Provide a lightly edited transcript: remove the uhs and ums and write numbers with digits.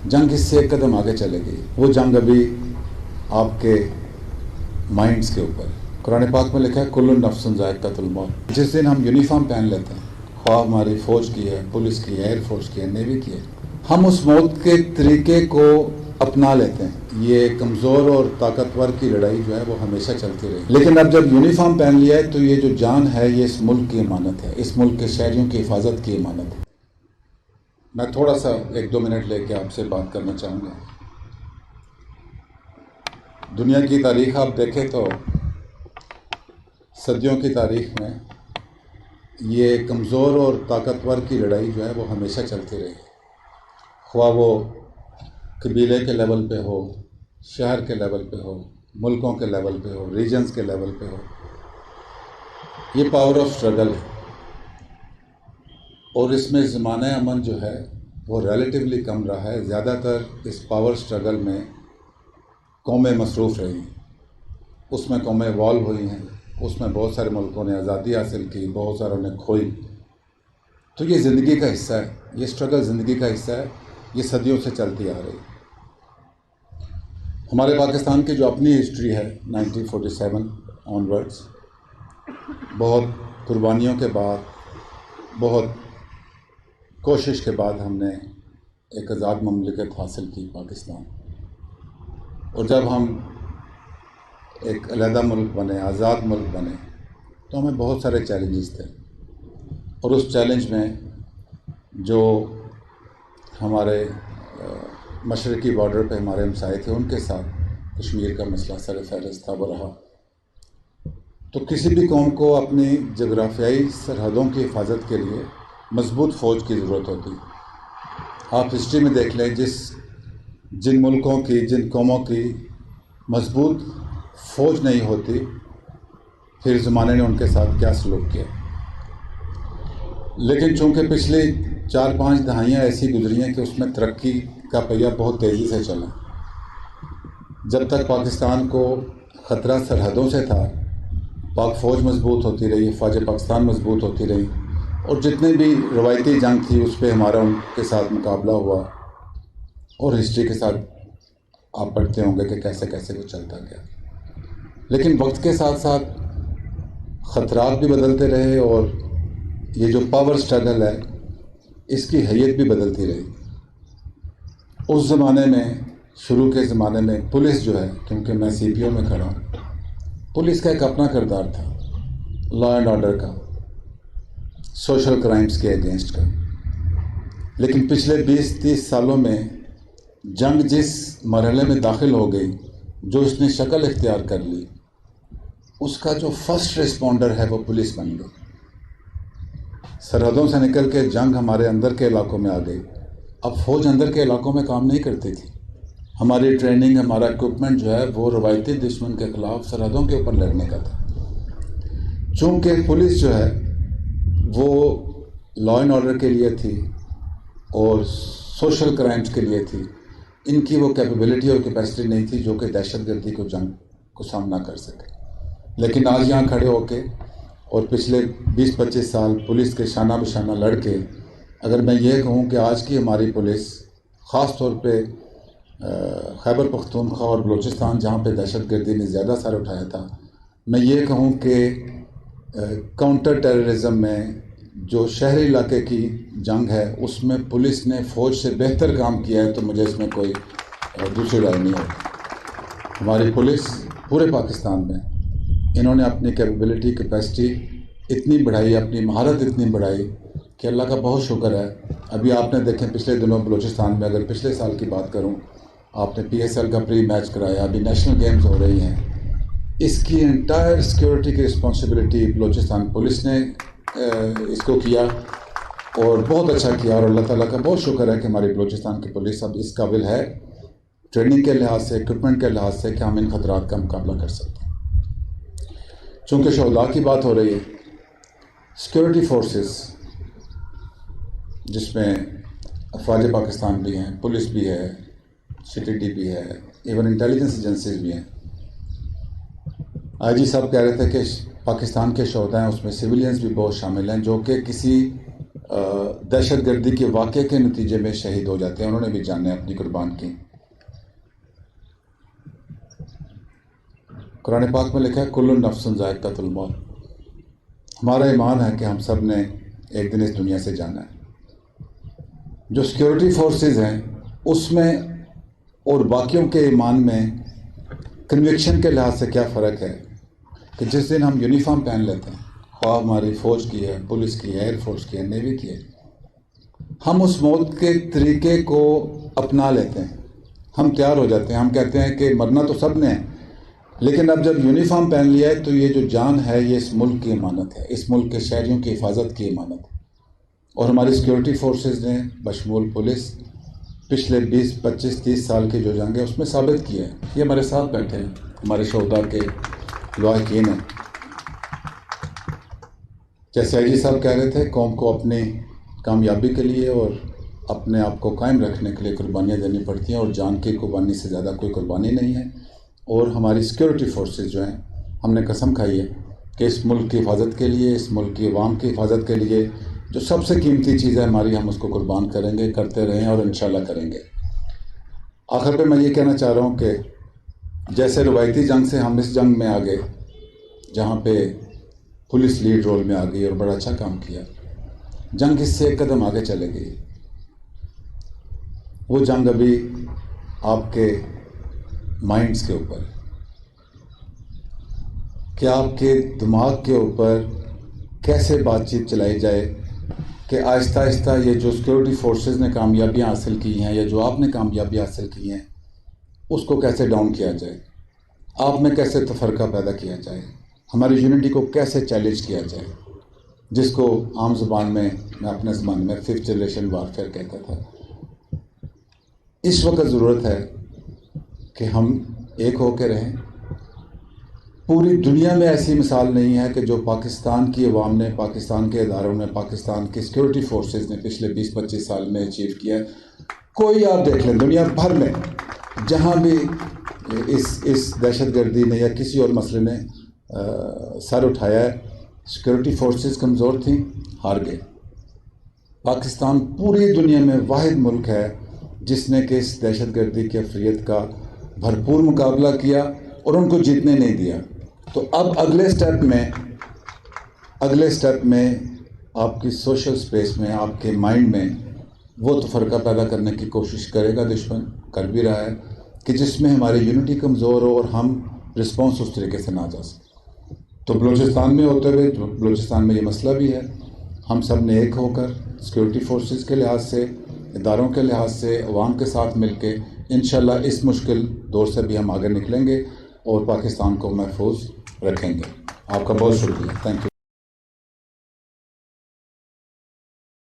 جنگ اس سے ایک قدم آگے چلے گی. وہ جنگ ابھی آپ کے مائنڈز کے اوپر. قرآن پاک میں لکھا ہے کل نفس ذائقۃ الموت. جس دن ہم یونیفارم پہن لیتے ہیں، خواہ ہماری فوج کی ہے، پولیس کی ہے، ایئر فورس کی ہے، نیوی کی ہے، ہم اس موت کے طریقے کو اپنا لیتے ہیں. یہ کمزور اور طاقتور کی لڑائی جو ہے وہ ہمیشہ چلتی رہی. لیکن اب جب یونیفارم پہن لیا ہے تو یہ جو جان ہے یہ اس ملک کی امانت ہے، اس ملک کے شہریوں کی حفاظت کی امانت ہے. میں تھوڑا سا 1-2 منٹ لے کے آپ سے بات کرنا چاہوں گا. دنیا کی تاریخ آپ دیکھیں تو صدیوں کی تاریخ میں یہ کمزور اور طاقتور کی لڑائی جو ہے وہ ہمیشہ چلتی رہی. خواہ وہ قبیلے کے لیول پہ ہو، شہر کے لیول پہ ہو، ملکوں کے لیول پہ ہو، ریجنز کے لیول پہ ہو، یہ پاور آف اسٹرگل ہے. اور اس میں زمانہ امن جو ہے وہ ریلیٹیولی کم رہا ہے. زیادہ تر اس پاور اسٹرگل میں قومیں مصروف رہی ہیں، اس میں قومیں ایوالو ہوئی ہیں، اس میں بہت سارے ملکوں نے آزادی حاصل کی، بہت ساروں نے کھوئی. تو یہ زندگی کا حصہ ہے، یہ اسٹرگل زندگی کا حصہ ہے، یہ صدیوں سے چلتی آ رہی. ہمارے پاکستان کی جو اپنی ہسٹری ہے 1947 آنورڈس، بہت قربانیوں کے بعد، بہت کوشش کے بعد ہم نے ایک آزاد مملکت حاصل کی پاکستان. اور جب ہم ایک علیحدہ ملک بنے، آزاد ملک بنے، تو ہمیں بہت سارے چیلنجز تھے. اور اس چیلنج میں جو ہمارے مشرقی بارڈر پہ ہمارے ہمسائے تھے ان کے ساتھ کشمیر کا مسئلہ سر فہرست تھا، وہ رہا. تو کسی بھی قوم کو اپنی جغرافیائی سرحدوں کی حفاظت کے لیے مضبوط فوج کی ضرورت ہوتی. آپ ہسٹری میں دیکھ لیں جن ملکوں کی، جن قوموں کی مضبوط فوج نہیں ہوتی، پھر زمانے نے ان کے ساتھ کیا سلوک کیا. لیکن چونکہ پچھلی 4-5 دہائیاں ایسی گزری ہیں کہ اس میں ترقی کا پہیہ بہت تیزی سے چلا. جب تک پاکستان کو خطرہ سرحدوں سے تھا، پاک فوج مضبوط ہوتی رہی، فوج پاکستان مضبوط ہوتی رہی، اور جتنے بھی روایتی جنگ تھی اس پہ ہمارا ان کے ساتھ مقابلہ ہوا. اور ہسٹری کے ساتھ آپ پڑھتے ہوں گے کہ کیسے کیسے وہ چلتا گیا. لیکن وقت کے ساتھ ساتھ خطرات بھی بدلتے رہے، اور یہ جو پاور اسٹرگل ہے اس کی حیت بھی بدلتی رہی. اس زمانے میں، شروع کے زمانے میں پولیس جو ہے، کیونکہ میں سی پی او میں کھڑا ہوں، پولیس کا ایک اپنا کردار تھا، لا اینڈ آرڈر کا، سوشل کرائمز کے اگینسٹ کا. لیکن پچھلے 20-30 سالوں میں جنگ جس مرحلے میں داخل ہو گئی، جو اس نے شکل اختیار کر لی، اس کا جو فرسٹ رسپونڈر ہے وہ پولیس بن گئی. سرحدوں سے نکل کے جنگ ہمارے اندر کے علاقوں میں آ گئی. اب فوج اندر کے علاقوں میں کام نہیں کرتی تھی. ہماری ٹریننگ، ہمارا اکوپمنٹ جو ہے وہ روایتی دشمن کے خلاف سرحدوں کے اوپر لڑنے کا تھا. چونکہ پولیس جو ہے وہ لا اینڈ آرڈر کے لیے تھی اور سوشل کرائمز کے لیے تھی، ان کی وہ کیپیبلٹی اور کیپیسٹی نہیں تھی جو کہ دہشت گردی کو، جنگ کو سامنا کر سکے. لیکن آج یہاں کھڑے ہو کے اور پچھلے 20-25 سال پولیس کے شانہ بشانہ لڑ کے، اگر میں یہ کہوں کہ آج کی ہماری پولیس، خاص طور پہ خیبر پختونخوا اور بلوچستان جہاں پہ دہشت گردی نے زیادہ سر اٹھایا تھا، میں یہ کہوں کہ کاؤنٹر ٹیررزم میں جو شہری علاقے کی جنگ ہے اس میں پولیس نے فوج سے بہتر کام کیا ہے، تو مجھے اس میں کوئی دوسری رائے نہیں ہوتی. ہماری پولیس پورے پاکستان میں انہوں نے اپنی کیپیبلٹی، کیپیسٹی اتنی بڑھائی، اپنی مہارت اتنی بڑھائی کہ اللہ کا بہت شکر ہے. ابھی آپ نے دیکھیں پچھلے دنوں بلوچستان میں، اگر پچھلے سال کی بات کروں، آپ نے پی ایس ایل کا پری میچ کرایا، ابھی نیشنل گیمز ہو رہی ہیں. اس کی انٹائر سیکیورٹی کی رسپانسبلٹی بلوچستان پولیس نے اس کو کیا، اور بہت اچھا کیا. اور اللہ تعالیٰ کا بہت شکر ہے کہ ہماری بلوچستان کی پولیس اب اس قابل ہے ٹریننگ کے لحاظ سے، اکوپمنٹ کے لحاظ سے، کہ ہم ان خطرات کا مقابلہ کر سکتے ہیں. چونکہ شہداء کی بات ہو رہی ہے، سیکیورٹی فورسز جس میں افواج پاکستان بھی ہیں، پولیس بھی ہے، سی ٹی ڈی بھی ہے، ایون انٹیلیجنس ایجنسیز بھی ہیں. آئی جی صاحب کہہ رہے تھے کہ پاکستان کے شہداء ہیں، اس میں سویلینز بھی بہت شامل ہیں جو کہ کسی دہشت گردی کے واقعے کے نتیجے میں شہید ہو جاتے ہیں، انہوں نے بھی جانیں اپنی قربان کی۔ قرآن پاک میں لکھا ہے کل نفس ذائقۃ الموت۔ ہمارا ایمان ہے کہ ہم سب نے ایک دن اس دنیا سے جانا ہے۔ جو سیکیورٹی فورسز ہیں اس میں اور باقیوں کے ایمان میں کنوکشن کے لحاظ سے کیا فرق ہے کہ جس دن ہم یونیفارم پہن لیتے ہیں، خواہ ہماری فوج کی ہے، پولیس کی ہے، ایئر فورس کی ہے، نیوی کی ہے، ہم اس موت کے طریقے کو اپنا لیتے ہیں، ہم تیار ہو جاتے ہیں، ہم کہتے ہیں کہ مرنا تو سب نے ہے، لیکن اب جب یونیفارم پہن لیا ہے تو یہ جو جان ہے یہ اس ملک کی امانت ہے، اس ملک کے شہریوں کی حفاظت کی امانت ہے۔ اور ہماری سیکیورٹی فورسز نے بشمول پولیس پچھلے 20 25 30 سال کی جو جنگ ہے اس میں ثابت کیا ہے۔ یہ ہمارے ساتھ بیٹھے ہیں، ہمارے شہداء کے لواحقین ہیں۔ جیسے آئی جی صاحب کہہ رہے تھے، قوم کو اپنی کامیابی کے لیے اور اپنے آپ کو قائم رکھنے کے لیے قربانیاں دینی پڑتی ہیں، اور جان کی قربانی سے زیادہ کوئی قربانی نہیں ہے۔ اور ہماری سیکیورٹی فورسز جو ہیں، ہم نے قسم کھائی ہے کہ اس ملک کی حفاظت کے لیے، اس ملک کی عوام کی حفاظت کے لیے جو سب سے قیمتی چیز ہے ہماری، ہم اس کو قربان کریں گے، کرتے رہیں اور انشاءاللہ کریں گے۔ آخر پہ میں یہ کہنا چاہ رہا ہوں کہ جیسے روایتی جنگ سے ہم اس جنگ میں آ گئے جہاں پہ پولیس لیڈ رول میں آ گئی اور بڑا اچھا کام کیا، جنگ اس سے ایک قدم آگے چلے گئی۔ وہ جنگ ابھی آپ کے مائنڈز کے اوپر، کہ آپ کے دماغ کے اوپر کیسے بات چیت چلائی جائے کہ آہستہ آہستہ یہ جو سیکیورٹی فورسز نے کامیابیاں حاصل کی ہیں یا جو آپ نے کامیابی حاصل کی ہیں اس کو کیسے ڈاؤن کیا جائے، آپ میں کیسے تفرقہ پیدا کیا جائے، ہماری یونٹی کو کیسے چیلنج کیا جائے، جس کو عام زبان میں اپنے زبان میں 5th جنریشن وارفیئر کہتا تھا۔ اس وقت ضرورت ہے کہ ہم ایک ہو کے رہیں۔ پوری دنیا میں ایسی مثال نہیں ہے کہ جو پاکستان کی عوام نے، پاکستان کے اداروں نے، پاکستان کی سیکیورٹی فورسز نے پچھلے 20 25 سال میں اچیو کیا ہے۔ کوئی آپ دیکھ لیں دنیا بھر میں جہاں بھی اس دہشت گردی نے یا کسی اور مسئلے نے سر اٹھایا ہے، سیکیورٹی فورسز کمزور تھیں، ہار گئے۔ پاکستان پوری دنیا میں واحد ملک ہے جس نے کہ اس دہشت گردی کی اقلیت کا بھرپور مقابلہ کیا اور ان کو جیتنے نہیں دیا۔ تو اب اگلے سٹیپ میں آپ کی سوشل سپیس میں، آپ کے مائنڈ میں وہ تفرقہ پیدا کرنے کی کوشش کرے گا، دشمن کر بھی رہا ہے، کہ جس میں ہماری یونٹی کمزور ہو اور ہم رسپانس اس طریقے سے نہ جا سکیں۔ تو بلوچستان میں ہوتے ہوئے، بلوچستان میں یہ مسئلہ بھی ہے، ہم سب نے ایک ہو کر سیکیورٹی فورسز کے لحاظ سے، اداروں کے لحاظ سے، عوام کے ساتھ مل کے انشاءاللہ اس مشکل دور سے بھی ہم آگے نکلیں گے اور پاکستان کو محفوظ رکھیں گے۔ آپ کا بہت شکریہ، تھینک یو۔